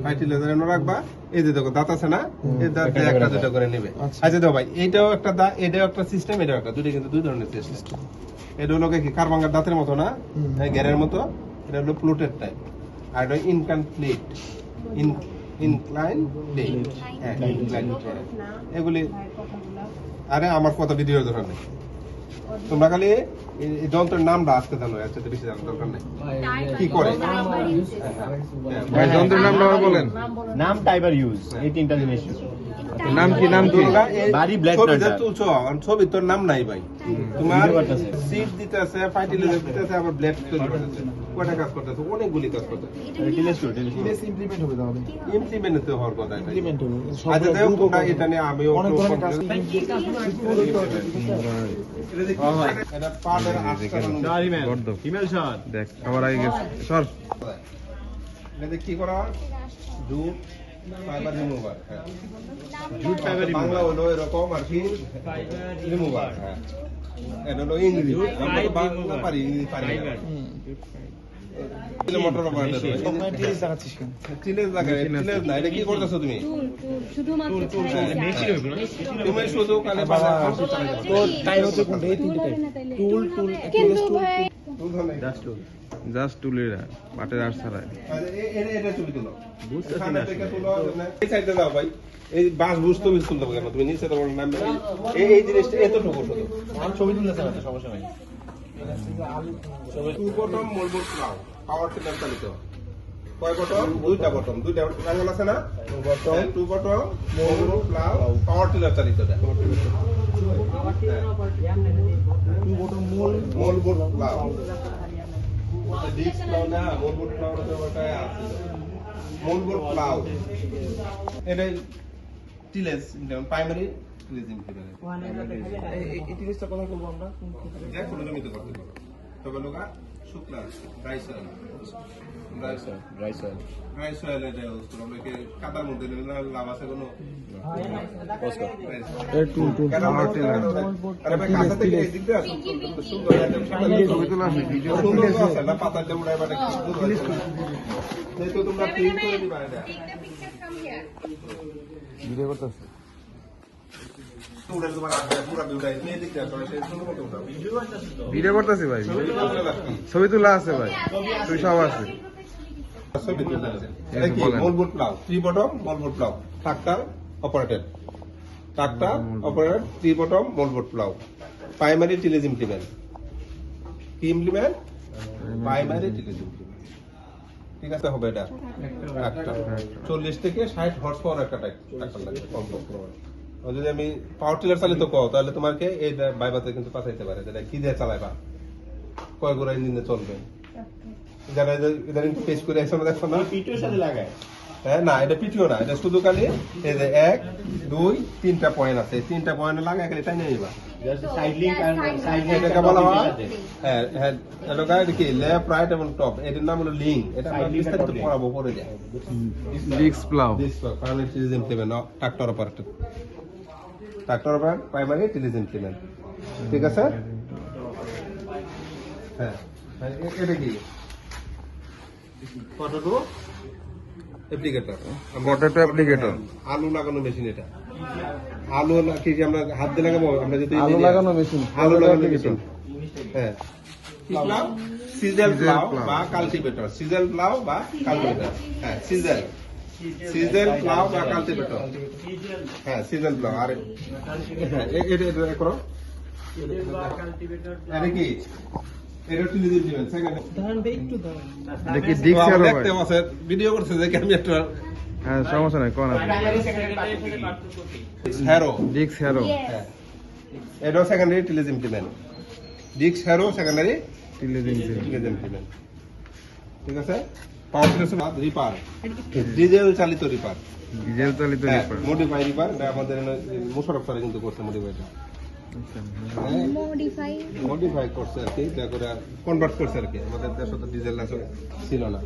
Fertiliser এনে রাখবা। এই যে দেখো দাঁত আছে না, এই দাঁত দিয়ে একটা দুটো করে নেবে। আচ্ছা দেখো ভাই, এইটাও একটা দাঁত, এটাও একটা সিস্টেম, এটাও একটা, দুটো কিন্তু দুই ধরনের সিস্টেম। এটা হলো কি কারবাঙ্গার দাঁতের মতো না, গ্যারের মতো, এটা হলো প্লুটেড টাইপ। আর এটা ইনকমপ্লিট, ইনক্লাইন প্লেট, হ্যাঁ ইনক্লাইন। এগুলি আরে আমার কত ভিডিও দরকার নেই, তোমরা খালি এই যন্ত্রের নামটা আজকে জানো, এর সাথে বেশি জানার দরকার নেই। কি করে ভাই যন্ত্রের নামটা বলেন। নাম টাইবার ইউজ, এই তিনটা জিনিস। নাম কি? নাম কি? বাড়ি ব্ল্যাক কার্টার। তুলছো ছবি, তোর নাম নাই ভাই। তোমার সিড দিতে আছে, ফার্টিলাইজার দিতে আছে, আবার ব্লেড তৈরি করতেছে, কয়টা কাজ করতেছে, অনেকগুলি কাজ করতেছে। ইমপ্লিমেন্ট হবে তাহলে। ইমপ্লিমেন্ট তো হওয়ার কথা এটা। ইমপ্লিমেন্ট হবে। আচ্ছা দেখো তোমরা এটা নিয়ে আমিও অনেক ধরনের কাজ। এটা পাড়ের ফিমেল শট। দেখ খাবার আগে গেছে সর। এটা কি করা হয়? Jute fibre remover. Jute fibre Bangla হলো এরকম আর কি, রিমুভার। হ্যাঁ, এটা হলো ইংরেজি, আমরা তো বাংলা পারি, ইংরেজি পারি না। মোটর অপারেটর টিএস দেখাচ্ছিস কেন? চিলেজ লাগে, চিলেজ না, এটা কি করতেছো তুমি? শুধুমাত্র তুমি শুধু কালে বাবা তো টাইম হচ্ছে কোনটা? এই তিনটে টাইম। টুল টুল কিন্তু ভাই জাস্ট টুলেরা পাটের আর ছাড়ায়। এটা ছবি তুলো, সামনে থেকে তুলো, এই সাইডে দাও ভাই। এই বাস বুঝতে তুমি তুলতে হবে কেন? তুমি নিচে তোমার নাম এই জিনিসটা এতটুকু শুধু ছবি তুলতেছে না, সমস্যা নাই। Two bottom moldboard plough, power tiller চালিত। কয় বটম? দুইটা বটম, দুইটা আঙ্গুল আছে না? Two bottom moldboard plough, power tiller চালিত। মোলবোর্ড প্লাউ, ডিস্ক প্লাউ না, মোলবোর্ড প্লাউ তো ওটাই আছে। মোলবোর্ড প্লাউ এটা টিলেস, প্রাইমারি টিলেস ইমপ্লিমেন্ট। এই টিএসটা কথা বলবো আমরা। যে কোনো জমিতে করতে পারো, তবে লোকা শুকনা ড্রাই সয়েল, ড্রাই সয়েল এটা ইউজ করো। আমরা কি কাদার মধ্যে লাভ আছে কোনো? এই টুল টুল পাওয়ার টিলার। আরে ভাই কাছে থেকে এই দিকটা সুন্দর একদম ছবি তোলা আছে, ভিডিও সুন্দর আছে না, পাতাতে উড়াই মানে কি সুন্দর আছে। এই তো তোমরা প্রিন্ট করে দিবা এটা, ভিডিও করতেছে। উড়াই তোমার পুরো উড়াই এই দিকটা করে সেই সুন্দর মতো উড়াও। ভিডিও করতেছি ভাই, ছবি তোলা আছে ভাই, তুই সব আছে। ছবি তুলতে আছে। এটা কি moldboard plough, three bottom moldboard plough, tractor operated, tractor operated three bottom moldboard plough, primary tillage implement. কি ইমপ্লিমেন্ট? Primary tillage implement. ঠিক আছে, হবে এটা একটা 40 থেকে 60 হর্স পাওয়ার একটা ট্রাক্টর লাগবে কমপক্ষে। আর যদি আমি পাওয়ার টিলার চালিত কও, তাহলে তোমাকে এই বাইবাতে কিন্তু পাঠাইতে পারে, যেটা কি দিয়ে চালাইবা, কয় গোড়া ইঞ্জিনে চলবে। যারা ইদানিং পেশ করে আসছে দেখছো না, পিটোর সাথে লাগায়। হ্যাঁ না, এটা পিটিও না, এটা শুধু খালি এই যে 1 2 3টা পয়েন্ট আছে, এই 3টা পয়েন্ট লাগায় খালি টাইনে নিবা। জাস্ট সাইড লিংক আর সাইড এটাকে বলা হয় হ্যাঁ হ্যাঁ এটা গাইড কি লেফট রাইট এবং টপ, এটার নাম হলো লিংক। এটা আমরা বিস্তারিত পড়াবো পরে যায়। Disc plough, this primary tillage implement, tractor operator, tractor operator primary tillage implement. ঠিক আছে, হ্যাঁ এটা কি পটেটো অ্যাপ্লিকেটর, পটেটো অ্যাপ্লিকেটর, আলু লাগানো মেশিন। এটা আলু কি আমরা হাত দিয়ে লাগাবো, আমরা যদি আলু লাগানো মেশিন, আলু লাগানো মেশিন। হ্যাঁ, সিজেল প্লাউ বা কাল্টিভেটর, সিজেল প্লাউ বা কাল্টিভেটর। হ্যাঁ সিজেল, সিজেল প্লাউ বা কাল্টিভেটর। হ্যাঁ সিজেল প্লাউ। আর হ্যাঁ এটা করো, এটা কি? এটা টিলেজ ইমপ্লিমেন্ট সেকেন্ড। দেখি ডিস্ক হ্যারো ভাই। দেখতে আছে ভিডিও করতে যে আমি একটা হ্যাঁ সমস্যা নাই, কোন আছে হ্যারো, ডিস্ক হ্যারো, হ্যাঁ এটাও secondary tillage implement. Disc harrow secondary tillage engine, tillage implement. ঠিক আছে, পাওয়ার টিলার রিপার, ডিজেল চালিত রিপার, ডিজেল চালিত রিপার, মডিফাই রিপার। এটা আমাদের মোশারফ স্যার কিন্তু করছে মডিফাইটা, মডিফাই করছে আর কি, যা করে কনভার্ট করছে আর কি। আমাদের দেশে তো ডিজেল ছিল না।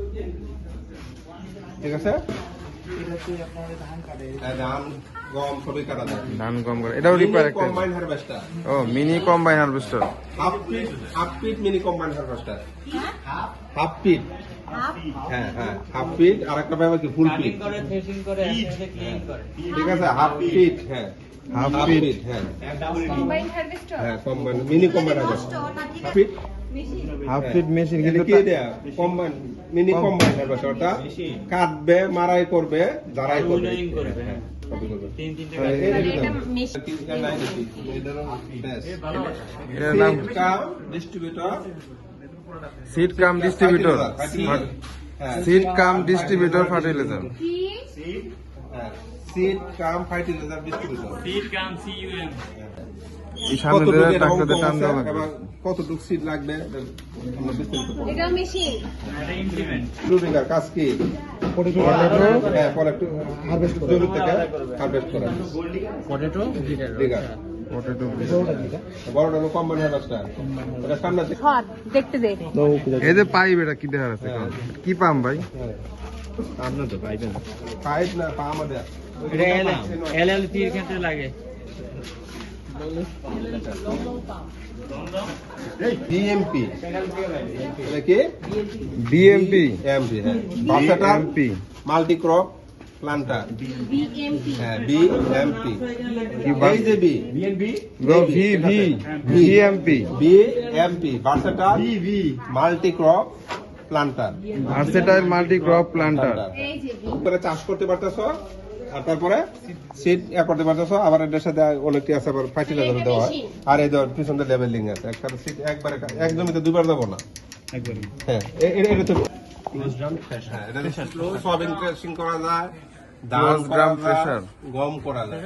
ঠিক আছে, ধান গম সবই কাটা যায়। ধান কম করে, এটাও রিপার একটা। কম্বাইন হারভেস্টার, ও মিনি কম্বাইন হারভেস্টার, হাফ পিট মিনি কম্বাইন হারভেস্টার, হাফ পিট হ্যাঁ হ্যাঁ হাফ ফিট, আর একটা পাইপ কি ফুল ফিট। ঠিক আছে, হাফ ফিট, হ্যাঁ হাফ হাফ ফিট ফিট, হ্যাঁ কম্বাইন্ড হারভেস্টার হ্যাঁ combine mini combine harvester feed. Half feed machine কিন্তু কিন্তু কি দেয়া কম্বাইন মিনি কম্বাইন হারভেস্টারটা কাটবে, মারাই করবে, জারাই করবে, হ্যাঁ কপি করবে। হ্যাঁ, এটা মেশিন এর নাম ডিস্ট্রিবিউটর, সিড কাম ডিস্ট্রিবিউটর, সিড কাম ডিস্ট্রিবিউটর ফার্টিলাইজার। কি সিড কাম ফার্টিলাইজার ডিস্ট্রিবিউটর। এই সামনে দিয়ে ট্রাক্টরে টান দেওয়া লাগবে। কতটুকু সিড লাগবে আমরা বিস্তারিত বলবো। এটা মেশিন ফ্লুরিঙ্গার কাজ কি? হ্যাঁ, পরে একটু হারভেস্ট করে জমি থেকে হারভেস্ট করা। ডিগার পটেটো বড়টা হলো কম্বাইন হারভেস্টার। এটা সামনে থেকে হট দেখতে দে এই যে পাইপ, এটা কি দেখা যাচ্ছে? কি পাম ভাই? পাইপ না পা আমাদের এলএলপি এর ক্ষেত্রে লাগে। ডিএমপি, এটা কি? ডিএমপি, এমপি, হ্যাঁ versatile MP multi crop planter, BMP হ্যাঁ বিএমপি। কি এই যে B bro V V VMP BMP versatile multi crop planter. Versatile multi crop planter. এই যে বি করে চাষ করতে পারতেছো, আর তারপরে সিড করতে পারতেছো। আবার এটার সাথে অনেকটি আছে, আবার ফার্টিলাইজার দেওয়া হয়। আর এই ধর পিছনে লেভেলিং আছে, একটা সিড একবারে এক জমিতে দুইবার দেবো না। হ্যাঁ এটা তো হ্যাঁ, এটা সয়াবিন ক্রাশিং করা যায়, ধান Close করা drum যায়, thresher। গম করা যায়।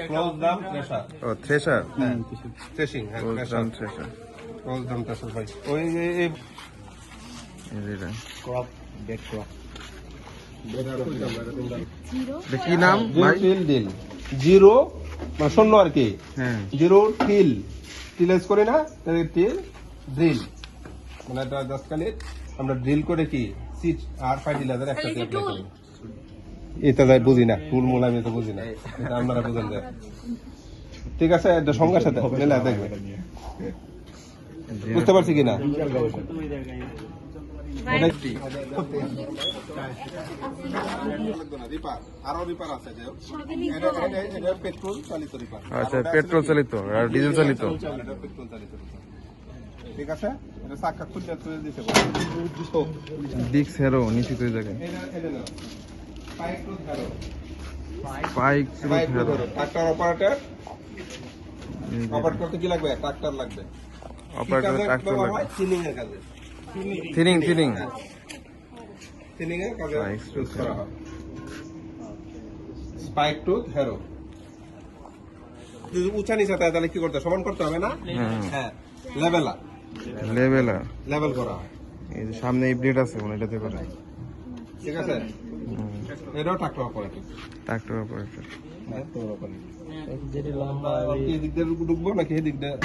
ক্লোজ ড্রাম থ্রেশার, ও থ্রেশার, হ্যাঁ থ্রেশিং, হ্যাঁ close thresher, drum thresher. Close drum thresher ভাই। ওই যে এই এটা ক্রপ ডেড ক্রপ। কি নাম ভাই? টিল ডিল জিরো মানে শূন্য আর কি, হ্যাঁ জিরো টিল টিলেজ করি না, টিল ড্রিল মানে এটা জাস্ট খালি আমরা ড্রিল করে কি সিড আর ফার্টিলাইজার একসাথে অ্যাপ্লাই করি। এটা যাই বুঝি না, ফুল মূল আমি তো বুঝি না, এটা আপনারা বুঝেন যায়। ঠিক আছে, এটা সংজ্ঞার সাথে মেলা দেখবে, বুঝতে পারছি কিনা? এটা কি? আরো রিপার আছে যে এটা পেট্রোল চালিত রিপার। আচ্ছা, পেট্রোল চালিত আর ডিজেল চালিত। এটা পেট্রোল চালিত রিপার। ঠিক আছে, এটা চাকা খুলে তুলে দিতে ডিক্স হেরো নিশ্চিত হয়ে যাবে। পাইপ টু ধরো, পাইক হেরো। ট্রাক্টর অপারেটর অপারেট করতে কি লাগবে? ট্রাক্টর লাগবে। অপারেটর ট্রাক্টর লাগে। থিনিং এর কাজে, থিনিং থিনিং থিনিং এর কাজে Spike ইউজ tooth করা হয়। Spike tooth harrow. যদি উঁচা নিচা তাই তাহলে কি করতে হবে? সমান করতে হবে না? হ্যাঁ, লেভেলার, লেভেলার। লেভেল করা হয়। এই যে সামনে এই ব্লেড আছে মনে এটাতে করে। ঠিক আছে, এটাও ট্রাক্টর অপারেটর। Tractor operator. এদিক দিয়ে ঢুকবো নাকি এদিক দিয়ে?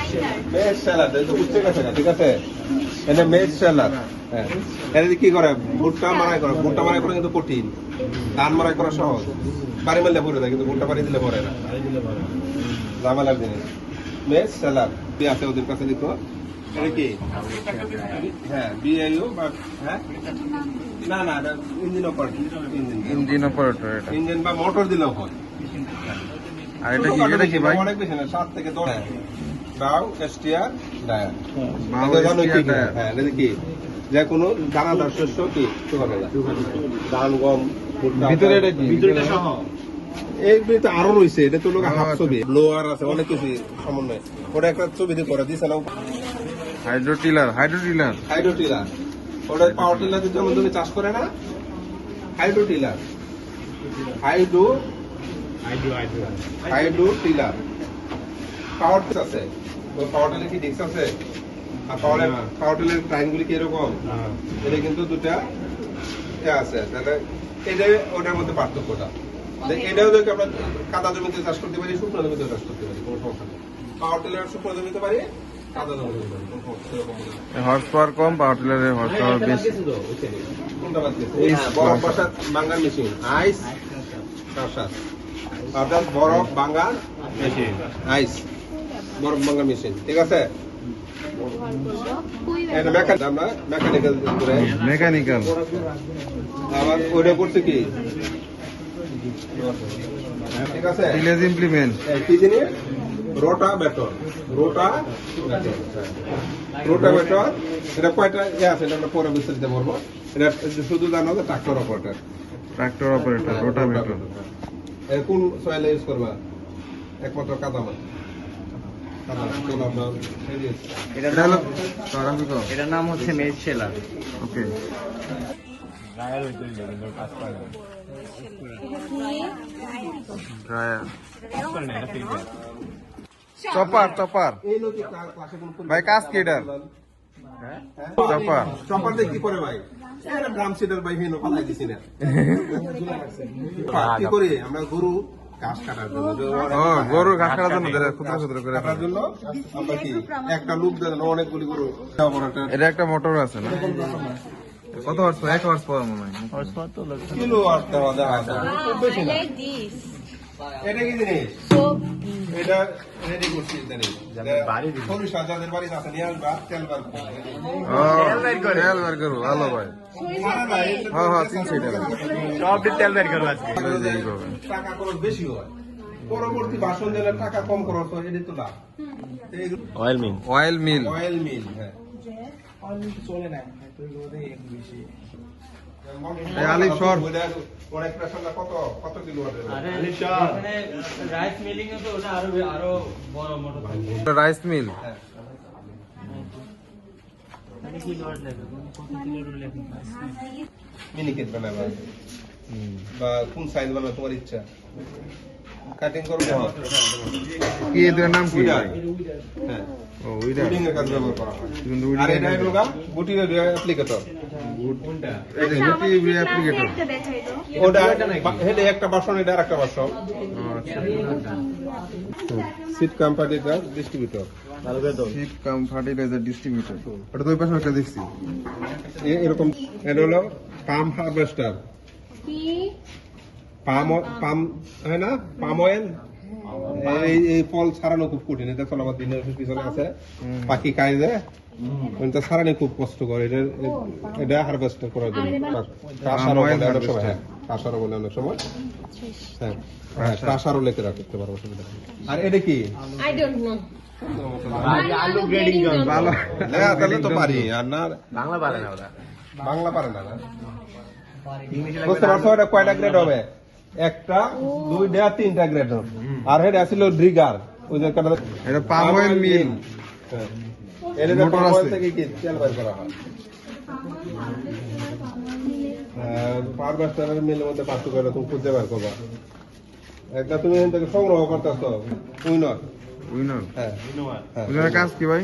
মেজ সেলার, এটা উঠতে গেছে না, ঠিক আছে? এটা মেজ সেলার। হ্যাঁ, এটা কি করে? ভুট্টা মারাই করে। ভুট্টা মারাই করে কিন্তু কঠিন, ধান মারাই করা সহজ। বাড়ি মারলে পরে যায়, কিন্তু ভুট্টা বাড়ি দিলে পরে না, ঝামেলার জিনিস। মেজ সেলার কি আছে ওদের কাছে? দেখো এটা কি? হ্যাঁ বিআইও বা হ্যাঁ না না, এটা ইঞ্জিন অপারেটর। ইঞ্জিন অপারেটর এটা। ইঞ্জিন বা মোটর দিলেও হয়। আর এটা কি ভাই? অনেক বেশি না, 7 থেকে 10। বাউ এসটিআর ডায়ার। বাউ এটা জানো কি? STR dryer. হ্যাঁ, এটা কি যে কোনো দানাদার শস্য কি শুকানো যায়, ধান গম ভুট্টা। ভিতরে এটা কি? ভিতরটা সহ এই তো আরো রয়েছে, এটা তো লোক হাফ আচ্ছা। ছবি, ব্লোয়ার আছে, অনেক কিছু সমন্বয়। ওটা একটা ছবি দিয়ে করে দিছে না, hydro tiller, hydro tiller. Hydro tiller. ওটা পাওয়ার টিলার যেমন তুমি চাষ করে না, হাইড্রো টিলার, হাইড্রো টিলার। পাওয়ার আছে, পাওয়ার টিলার কি ডিস্ক আছে? আর পাওয়ার টিলার টাইম গুলি কি এরকম? এটা কিন্তু দুটা আছে, তাহলে এটাই ওটার মধ্যে পার্থক্যটা। এটাও দেখে আমরা কাদা জমিতে চাষ করতে পারি, শুকনো জমিতে চাষ করতে পারি, কোনো সমস্যা নেই। পাওয়ার টিলার শুকনো জমিতে পারি, কাদা জমিতে পারি, কোনো সমস্যা নেই। হর্স পাওয়ার কম, পাওয়ার টিলারের হর্স পাওয়ার বেশি। কোনটা বাদ দিয়েছে? বরফ বাসার বাঙ্গার মেশিন, আইস কাসার, অর্থাৎ বরফ বাঙ্গার মেশিন, আইস বরফ বাঙ্গার মেশিন। ঠিক আছে, ব্যবহার করবো কুই এটা ব্যবহার আমরা মেকানিক্যাল করে মেকানিক্যাল আবার ওইটা করছে কি ঠিক আছে ভিলেজ ইমপ্লিমেন্ট কি জিনিস রোটা বেটর এটা কয়টা আছে এটা আমরা পরে বিস্তারিত বলবো এটা শুধু জানো যে tractor operator tractor operator rotavator কোন সয়েলে ইউজ করবা একমাত্র কাদামা এটার এটা নাম হলো রাফি কো এটার নাম হচ্ছে মেজ শেলার। ওকে ড্রায়ার চপার এই লোকে ক্লাসে কোন ভাই কাজ কি এটার চপার চপার দিয়ে কি করে ভাই এটা ড্রাম সিটার ভাই হেনো ফালাই দিছি না কি করি আমরা গরু ঘাস কাটার জন্য ও গরু ঘাস কাটার জন্য ক্ষুদ্র করে কাটার জন্য আমরা কি একটা লুক দেন অনেকগুলি গরু এটা একটা মোটর আছে না কত হর্স 1 হর্স পাওয়ার মনে হয় কিলো আর দেওয়া যায় বেশি না like this এটা কি জিনিস so এটা রেডি করছি জানি সরিষা যাদের বাড়ি আছে নিয়ে আসবা তেল বার ও তেল বের করো ভালো ভাই হ্যাঁ চিনছি এটা সব তেল বের করো আজকে। টাকা খরচ বেশি হয় পরবর্তী বাসন দিলে টাকা কম খরচ হয় এটি তো লাভ oil mill oil mill oil mill হ্যাঁ আলিফ শর্ট অনেক পেশালা কত কিলো রাইস মিলিং এ তো ওটা আরো বড় মোটর রাইস মিল হ্যাঁ কি লোড লাগে কত কিলো লাগে মিনিকেট বানাবা বা কোন সাইজ বানাবে তোমার ইচ্ছা কাটিং করবে কি এদের নাম কি ভাই হ্যাঁ ও ওইটা উইডিং এর কাজ ব্যবহার করা হয় কিন্তু আর এটা হলো গুটির অ্যাপ্লিকেটর এটা গুটি অ্যাপ্লিকেটর একটা দেখাই দাও ওটা হেডে একটা বাসন এটা আরেকটা বাসন সিট কোম্পানিটা ডিস্ট্রিবিউটর সিড কাম ফার্টিলাইজার ডিস্ট্রিবিউটর ওটা তো ওই পাশে একটা দেখছি এরকম এটা হলো পাম হারভেস্টার কি পাম হয় না পাম অয়েল এই ফল ছাড়ানো খুব কঠিন এটা চলো আমার দিনের পিছনে আছে পাখি খায় যায় এটা ছাড়ানো খুব কষ্ট করে এটা হারভেস্টার করার জন্য কাঁসারও বলে অনেক সময় হ্যাঁ কাঁসারও বলে অনেক সময় হ্যাঁ কাঁসারও লেখে রাখতে পারবো অসুবিধা নেই। আর এটা কি I don't know আলু গ্রেডিং ভালো হ্যাঁ তাহলে তো পারি আর না বাংলা পারে না ওরা বাংলা পারে না না ইংলিশে বুঝতে পারছো এটা কয়টা গ্রেড হবে একটা দুইটা তিনটা গ্রেড হবে আর এটা ছিল ড্রিগার ওই যে এটা পাম অয়েল মিল এটা মোটর পাম অয়েল আছে। থেকে কি তেল বের করা হয় হারভেস্টারের মিলের মধ্যে পার্থক্য এটা তুমি খুঁজে বের করবা একটা তুমি এখান থেকে সংগ্রহ করতেছো উইনর উইনার হ্যাঁ হ্যাঁ উইনার কাজ কি ভাই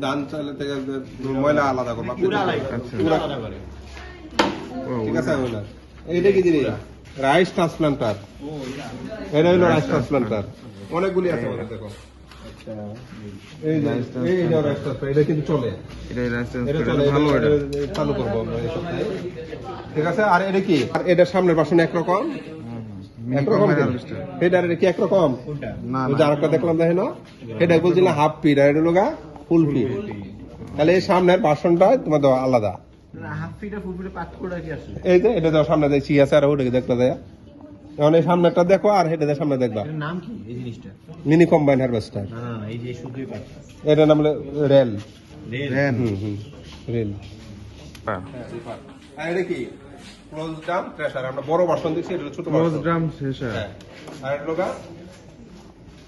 ধান চালের থেকে যে ময়লা আলাদা করবা আচ্ছা ও ঠিক আছে উইনার এইটা কি জিনিস রাইস ট্রান্সপ্লান্টার এটা হলো রাইস ট্রান্সপ্লান্টার অনেকগুলি আছে আমাদের দেখো এই যে এইটা রাইস ট্রান্সপ্লান্টার এটা কিন্তু চলে এটা রাইসেন্স এটা চলে ভালো এটা এটা চালু করবো আমরা এই সপ্তাহে ঠিক আছে আর এটা কি আর এটার সামনের বাসন একরকম একরকম এটা কি একরকম না ওই যে আরেকটা দেখলাম দেখে না এটা বলছিল হাফ পিড আর এটা হলো ফুল পিড তাহলে এই সামনের বাসনটা তোমার দেওয়া আলাদা হাফ ফিটে ফুল ফিটে পার্থক্যটা কি আছে? এই যে এটা দেওয়া সামনে দেখছি আছে আর ওটাকে দেখতে দেয় এখন এই সামনেটা দেখো আর এটা সামনে দেখবা এর নাম কি এই জিনিসটা? মিনি কম্বাইন হারভেস্টার না না না, এই যে শুধুই পাচ্ছি এটা নাম হলো রেল দেন রেল আর এটা কি ক্লোজ ড্রাম প্রেসার আমরা বড় বাসন দিচ্ছি এটা ছোট ক্লোজ বাসন ড্রাম শেষ হ্যাঁ আর এটা লোকা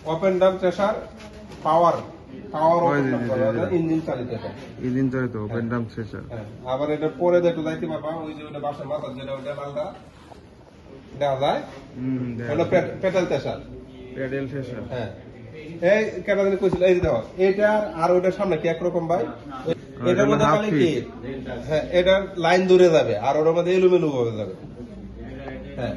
ওপেন ড্রাম প্রেসার পাওয়ার ওই যে, ইঞ্জিন চালিত এটা ইঞ্জিন চালিত ওপেন ড্রাম শেষ হ্যাঁ, আবার এটা পরে দেখতে যাইতে পারবা ওই যে ওটা বাসার মাথা যেটা ওটা লালটা দেখা যায় ওটা পেটাল প্রেসার প্যাডেল শেষ হ্যাঁ এই কেটা দিন কইছিল এই যে দেখো এটা আর ওটার সামনে কি একরকম ভাই এটার মধ্যে half খালি কি হ্যাঁ এটার লাইন দূরে যাবে আর ওটার মধ্যে এলোমেলো ভাবে যাবে হ্যাঁ